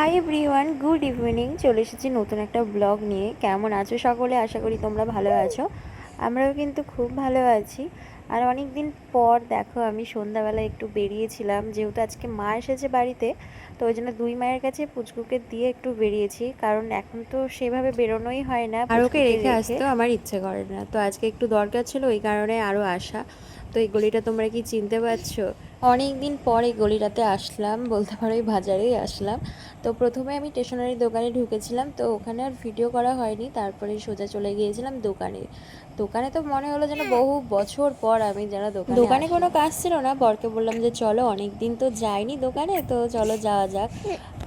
Hi everyone, good evening. চলে এসেছি নতুন একটা ব্লগ নিয়ে। কেমন আছো সকলে? আশা করি তোমরা ভালো আছো। আমরাও কিন্তু খুব ভালো আছি। আর অনেক দিন পর দেখো আমি সন্ধ্যাবেলা একটু বেরিয়েছিলাম, যেহেতু আজকে মা এসেছে বাড়িতে, তো ওই জন্য দুই মায়ের কাছে পুচকুকে দিয়ে একটু বেরিয়েছি, কারণ এখন তো সেভাবে বেরোনোই হয় না, আর ওকে রেখে আসতেও আমার ইচ্ছে করে না। তো আজকে একটু দরকার ছিল, ওই কারণে আরও আসা। তো এই গলিটা তোমরা কি চিনতে পারছো? অনেক দিন পর এই গলিটাতে আসলাম, বলতে পারো এই বাজারেই আসলাম। তো প্রথমে আমি স্টেশনারি দোকানে ঢুকেছিলাম, তো ওখানে আর ভিডিও করা হয়নি। তারপরে সোজা চলে গিয়েছিলাম দোকানে। দোকানে তো মনে হলো যেন বহু বছর পর আমি যেন দোকানে কোনো কাজ ছিল না, বরকে বললাম যে চলো, অনেক দিন তো যাইনি দোকানে, তো চলো যাওয়া যাক।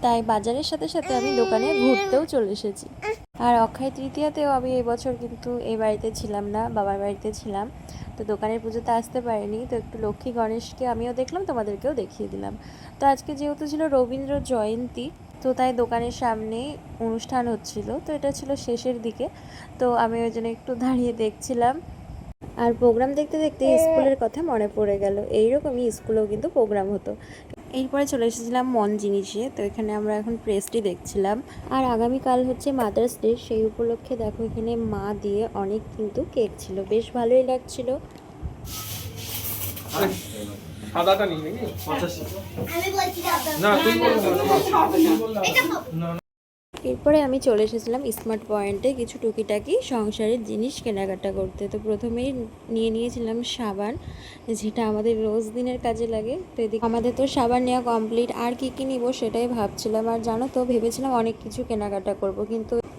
তাই বাজারের সাথে সাথে আমি দোকানে ঘুরতেও চলে এসেছি। আর অক্ষয় তৃতীয়াতেও আমি এবছর কিন্তু এই বাড়িতে ছিলাম না, বাবার বাড়িতে ছিলাম। তো দোকানের পুজোতে আসতে পারিনি, তো একটু লক্ষ্মী গণেশকে আমিও দেখলাম, তোমাদেরকেও দেখিয়ে দিলাম। তো আজকে যেহেতু ছিল রবীন্দ্র জয়ন্তী, তো তাই দোকানের সামনে অনুষ্ঠান হচ্ছিল, তো এটা ছিল শেষের দিকে। তো আমি ওই জন্য একটু দাঁড়িয়ে দেখছিলাম। আর প্রোগ্রাম দেখতে দেখতে স্কুলের কথা মনে পড়ে গেল। এইরকমই স্কুলেও কিন্তু প্রোগ্রাম হতো। এরপরে চলে এসেছিলাম মন জিনিসে। তো এখানে আমরা এখন প্রেসটি দেখছিলাম। আর আগামীকাল হচ্ছে মাদার্স ডে, সেই উপলক্ষে দেখো এখানে মা দিয়ে অনেক কিন্তু কেক ছিল, বেশ ভালোই লাগছিল। সাদাটা নিই নাকি? আমি বলছি না, তুই বল না। এরপরে আমি চলে এসেছিলাম স্মার্ট পয়েন্টে কিছু টুকিটাকি সংসারের জিনিস কেনাকাটা করতে। তো প্রথমেই নিয়ে নিয়েছিলাম সাবান, যেটা আমাদের রোজ দিনের কাজে লাগে। তো এদিকে আমাদের তো সাবান নেওয়া কমপ্লিট, আর কি কি নিব সেটাই ভাবছিলাম। আর জানো তো, ভেবেছিলাম অনেক কিছু কেনাকাটা করব,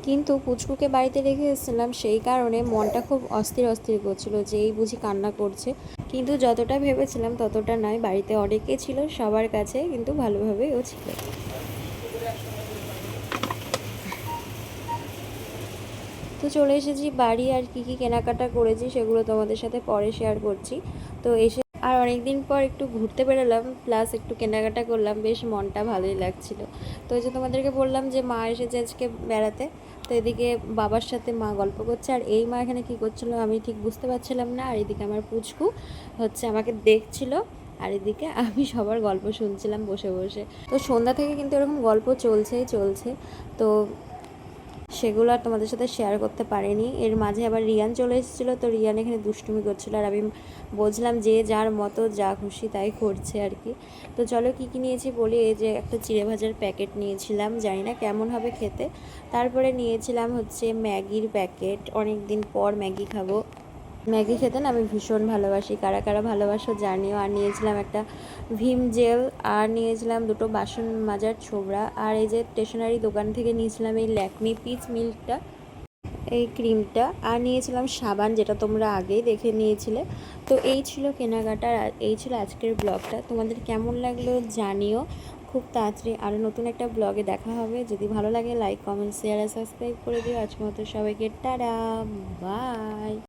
কিন্তু পুচকুকে বাড়িতে রেখে এসেছিলাম, সেই কারণে মনটা খুব অস্থির অস্থির করছিল যে এই বুঝি কান্না করছে। কিন্তু যতটা ভেবেছিলাম ততটা নয়, বাড়িতে অনেকে ছিল, সবার কাছে কিন্তু ভালোভাবেই ও ছিল। তো চলে এসেছি বাড়ি, আর কি কি কেনাকাটা করেছি সেগুলো তোমাদের সাথে পরে শেয়ার করছি। তো এসে আর অনেকদিন পর একটু ঘুরতে বেরোলাম, প্লাস একটু কেনাকাটা করলাম, বেশ মনটা ভালোই লাগছিল। তো এই যে তোমাদেরকে বললাম যে মা এসেছে আজকে বেড়াতে। তো এদিকে বাবার সাথে মা গল্প করছে, আর এই মা এখানে কী করছিল আমি ঠিক বুঝতে পারছিলাম না। আর এদিকে আমার পুচকু হচ্ছে আমাকে দেখছিল, আর এদিকে আমি সবার গল্প শুনছিলাম বসে বসে। তো সন্ধ্যা থেকে কিন্তু এরকম গল্প চলছেই চলছে। তো সেগুলো আর তোমাদের সাথে শেয়ার করতে পারিনি। এর মাঝে আবার রিয়ান চলে এসেছিলো, তো রিয়ান এখানে দুষ্টুমি করছিলো, আর আমি বুঝলাম যে যার মতো যা খুশি তাই করছে আর কি। তো চলো কী কী নিয়েছি বলি। এই যে একটা চিড়ে ভাজার প্যাকেট নিয়েছিলাম, জানি না কেমন হবে খেতে। তারপরে নিয়েছিলাম হচ্ছে ম্যাগির প্যাকেট, অনেক দিন পর ম্যাগি খাবো। ম্যাগি খেতে না আমি ভীষণ ভালোবাসি, কারা কারা ভালোবাসো জানিও। আর নিয়েছিলাম একটা ভিম জেল, আর নিয়েছিলাম দুটো বাসন মাজার ছোবড়া, আর এই যে স্টেশনারি দোকান থেকে নিয়েছিলাম এই ল্যাকমি পিচ মিল্কটা, এই ক্রিমটা, আর নিয়েছিলাম সাবান, যেটা তোমরা আগেই দেখে নিয়েছিলে। তো এই ছিল কেনাকাটা, আর এই ছিল আজকের ব্লগটা। তোমাদের কেমন লাগলো জানিও। খুব তাড়াতাড়ি আরও নতুন একটা ব্লগে দেখা হবে। যদি ভালো লাগে লাইক, কমেন্ট, শেয়ার আর সাবস্ক্রাইব করে দিও। আজকের মতো সবাইকে টাটা, বাই।